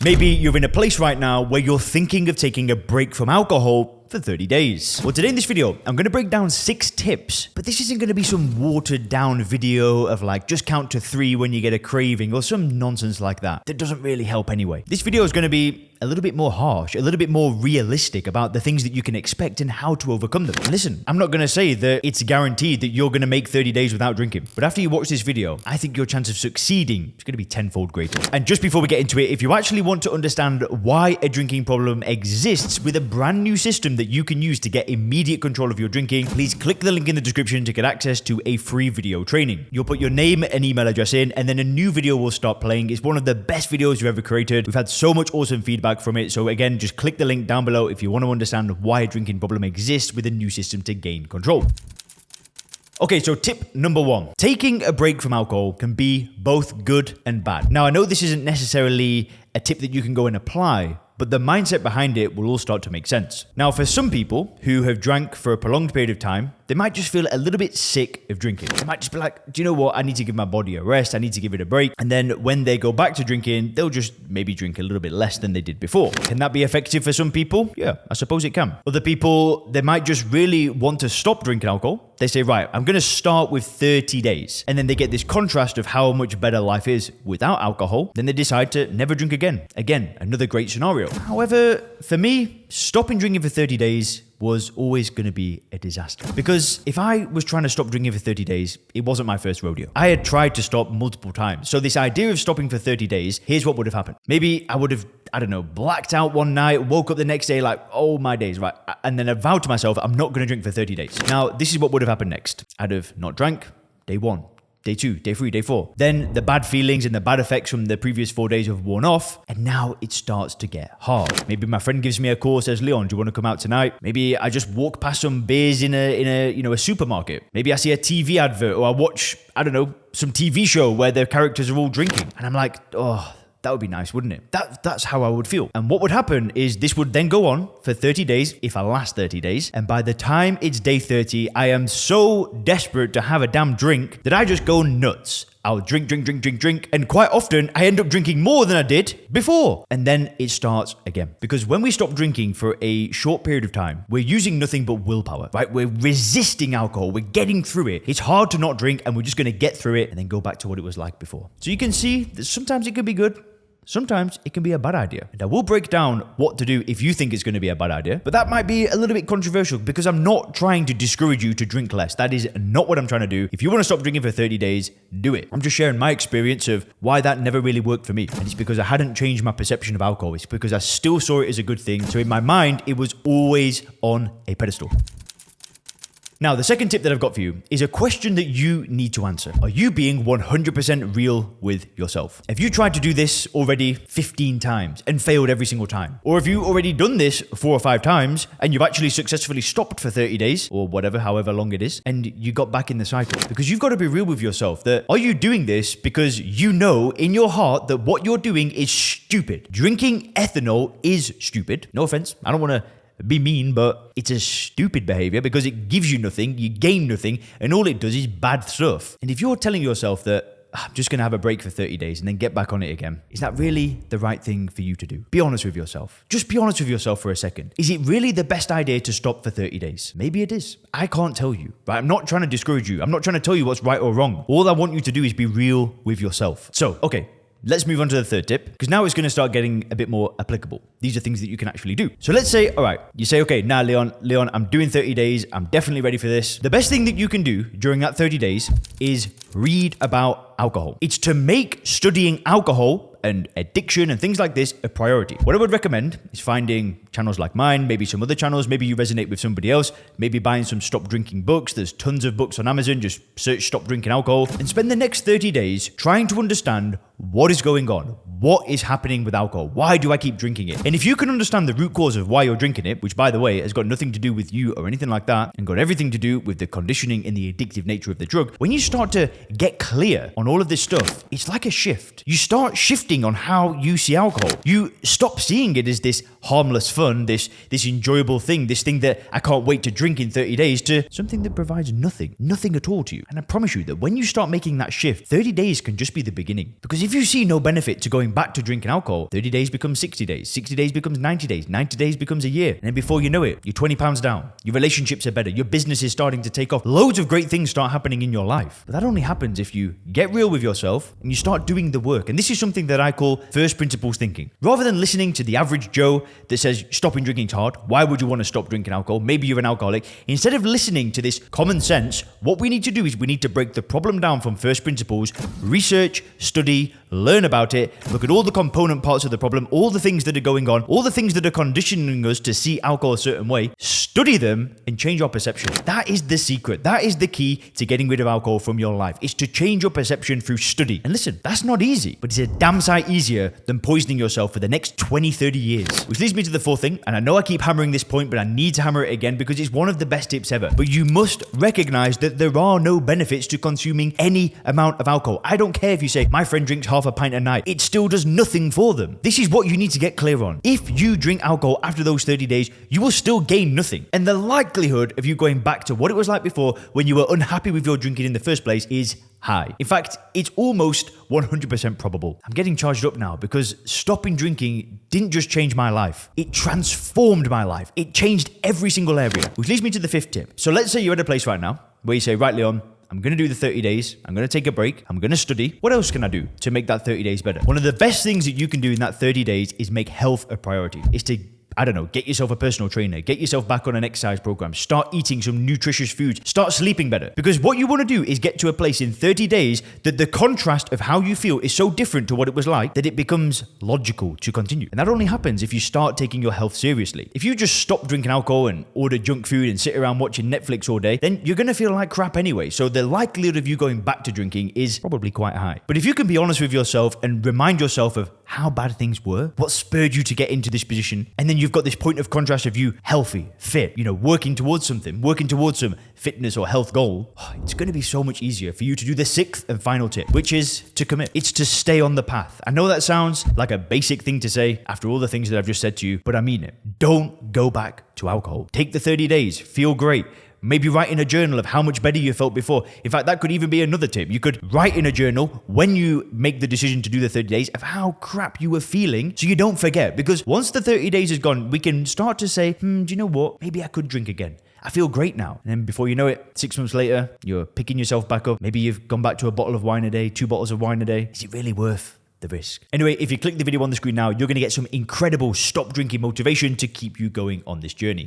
Maybe you're in a place right now where you're thinking of taking a break from alcohol for 30 days. Well, today in this video, I'm going to break down 6 tips, but this isn't going to be some watered down video of like just count to 3 when you get a craving or some nonsense like that. That doesn't really help anyway. This video is going to be a little bit more harsh, a little bit more realistic about the things that you can expect and how to overcome them. And listen, I'm not going to say that it's guaranteed that you're going to make 30 days without drinking, but after you watch this video, I think your chance of succeeding is going to be tenfold greater. And just before we get into it, if you actually want to understand why a drinking problem exists with a brand new system that you can use to get immediate control of your drinking, please click the link in the description to get access to a free video training. You'll put your name and email address in, and then a new video will start playing. It's one of the best videos we've ever created. We've had so much awesome feedback from it. So again, just click the link down below if you want to understand why a drinking problem exists with a new system to gain control. Okay, so tip number 1. Taking a break from alcohol can be both good and bad. Now, I know this isn't necessarily a tip that you can go and apply, but the mindset behind it will all start to make sense. Now, for some people who have drank for a prolonged period of time, they might just feel a little bit sick of drinking. They might just be like, do you know what? I need to give my body a rest. I need to give it a break. And then when they go back to drinking, they'll just maybe drink a little bit less than they did before. Can that be effective for some people? Yeah, I suppose it can. Other people, they might just really want to stop drinking alcohol. They say, right, I'm going to start with 30 days. And then they get this contrast of how much better life is without alcohol. Then they decide to never drink again. Again, another great scenario. However, for me, stopping drinking for 30 days was always going to be a disaster. Because if I was trying to stop drinking for 30 days, it wasn't my first rodeo. I had tried to stop multiple times. So this idea of stopping for 30 days, here's what would have happened. Maybe I would have, blacked out one night, woke up the next day like, oh my days, right? And then I vowed to myself, I'm not going to drink for 30 days. Now, this is what would have happened next. I'd have not drank day 1. Day 2, day 3, day 4. Then the bad feelings and the bad effects from the previous 4 days have worn off, and now it starts to get hard. Maybe my friend gives me a call, says, Leon, do you want to come out tonight? Maybe I just walk past some beers in a supermarket. Maybe I see a TV advert, or I watch, some TV show where the characters are all drinking. And I'm like, oh, that would be nice, wouldn't it? That's how I would feel. And what would happen is this would then go on for 30 days, if I last 30 days. And by the time it's day 30, I am so desperate to have a damn drink that I just go nuts. I'll drink. And quite often I end up drinking more than I did before. And then it starts again. Because when we stop drinking for a short period of time, we're using nothing but willpower, right? We're resisting alcohol. We're getting through it. It's hard to not drink, and we're just going to get through it and then go back to what it was like before. So you can see that sometimes it can be good. Sometimes it can be a bad idea. And I will break down what to do if you think it's going to be a bad idea. But that might be a little bit controversial because I'm not trying to discourage you to drink less. That is not what I'm trying to do. If you want to stop drinking for 30 days, do it. I'm just sharing my experience of why that never really worked for me. And it's because I hadn't changed my perception of alcohol. It's because I still saw it as a good thing. So in my mind, it was always on a pedestal. Now, the second tip that I've got for you is a question that you need to answer. Are you being 100% real with yourself? Have you tried to do this already 15 times and failed every single time? Or have you already done this 4 or 5 times and you've actually successfully stopped for 30 days or whatever, however long it is, and you got back in the cycle? Because you've got to be real with yourself that are you doing this because you know in your heart that what you're doing is stupid? Drinking ethanol is stupid. No offense. I don't want to be mean, but it's a stupid behavior because it gives you nothing, you gain nothing, and all it does is bad stuff. And if you're telling yourself that I'm just going to have a break for 30 days and then get back on it again, is that really the right thing for you to do? Be honest with yourself. Just be honest with yourself for a second. Is it really the best idea to stop for 30 days? Maybe it is. I can't tell you, right? I'm not trying to discourage you. I'm not trying to tell you what's right or wrong. All I want you to do is be real with yourself. So, okay. Let's move on to the third tip, because now it's going to start getting a bit more applicable. These are things that you can actually do. So let's say, all right, you say, okay, now Leon, I'm doing 30 days. I'm definitely ready for this. The best thing that you can do during that 30 days is read about alcohol. It's to make studying alcohol and addiction and things like this a priority. What I would recommend is finding channels like mine, maybe some other channels, maybe you resonate with somebody else, maybe buying some stop drinking books. There's tons of books on Amazon. Just search stop drinking alcohol and spend the next 30 days trying to understand what is going on. What is happening with alcohol? Why do I keep drinking it? And if you can understand the root cause of why you're drinking it, which by the way has got nothing to do with you or anything like that, and got everything to do with the conditioning and the addictive nature of the drug, when you start to get clear on all of this stuff, it's like a shift. You start shifting on how you see alcohol. You stop seeing it as this harmless fun, this enjoyable thing, this thing that I can't wait to drink in 30 days, to something that provides nothing at all to you. And I promise you that when you start making that shift, 30 days can just be the beginning. Because if you see no benefit to going back to drinking alcohol, 30 days becomes 60 days, 60 days becomes 90 days, 90 days becomes a year. And then before you know it, you're 20 pounds down. Your relationships are better. Your business is starting to take off. Loads of great things start happening in your life. But that only happens if you get real with yourself and you start doing the work. And this is something that I call first principles thinking. Rather than listening to the average Joe that says stopping drinking is hard, why would you want to stop drinking alcohol? Maybe you're an alcoholic. Instead of listening to this common sense, what we need to do is we need to break the problem down from first principles, research, study, learn about it, look at all the component parts of the problem, all the things that are going on, all the things that are conditioning us to see alcohol a certain way, study them and change our perception. That is the secret. That is the key to getting rid of alcohol from your life. It's to change your perception through study. And listen, that's not easy, but it's a damn sight easier than poisoning yourself for the next 20, 30 years. Which leads me to the fourth thing, and I know I keep hammering this point, but I need to hammer it again because it's one of the best tips ever. But you must recognize that there are no benefits to consuming any amount of alcohol. I don't care if you say, my friend drinks half a pint a night. It still does nothing for them. This is what you need to get clear on. If you drink alcohol after those 30 days, you will still gain nothing. And the likelihood of you going back to what it was like before when you were unhappy with your drinking in the first place is high. In fact, it's almost 100% probable. I'm getting charged up now because stopping drinking didn't just change my life. It transformed my life. It changed every single area. Which leads me to the fifth tip. So let's say you're at a place right now where you say, right, Leon, I'm going to do the 30 days. I'm going to take a break. I'm going to study. What else can I do to make that 30 days better? One of the best things that you can do in that 30 days is make health a priority. Is to get yourself a personal trainer, get yourself back on an exercise program, start eating some nutritious food, start sleeping better. Because what you want to do is get to a place in 30 days that the contrast of how you feel is so different to what it was like that it becomes logical to continue. And that only happens if you start taking your health seriously. If you just stop drinking alcohol and order junk food and sit around watching Netflix all day, then you're going to feel like crap anyway. So the likelihood of you going back to drinking is probably quite high. But if you can be honest with yourself and remind yourself of how bad things were, what spurred you to get into this position, and then you've got this point of contrast of you healthy, fit, working towards something, working towards some fitness or health goal, it's going to be so much easier for you to do the sixth and final tip, which is to commit. It's to stay on the path. I know that sounds like a basic thing to say after all the things that I've just said to you, but I mean it. Don't go back to alcohol. Take the 30 days, feel great. Maybe write in a journal of how much better you felt before. In fact, that could even be another tip. You could write in a journal when you make the decision to do the 30 days of how crap you were feeling so you don't forget. Because once the 30 days is gone, we can start to say, do you know what? Maybe I could drink again. I feel great now. And then before you know it, 6 months later, you're picking yourself back up. Maybe you've gone back to a bottle of wine a day, 2 bottles of wine a day. Is it really worth the risk? Anyway, if you click the video on the screen now, you're going to get some incredible stop drinking motivation to keep you going on this journey.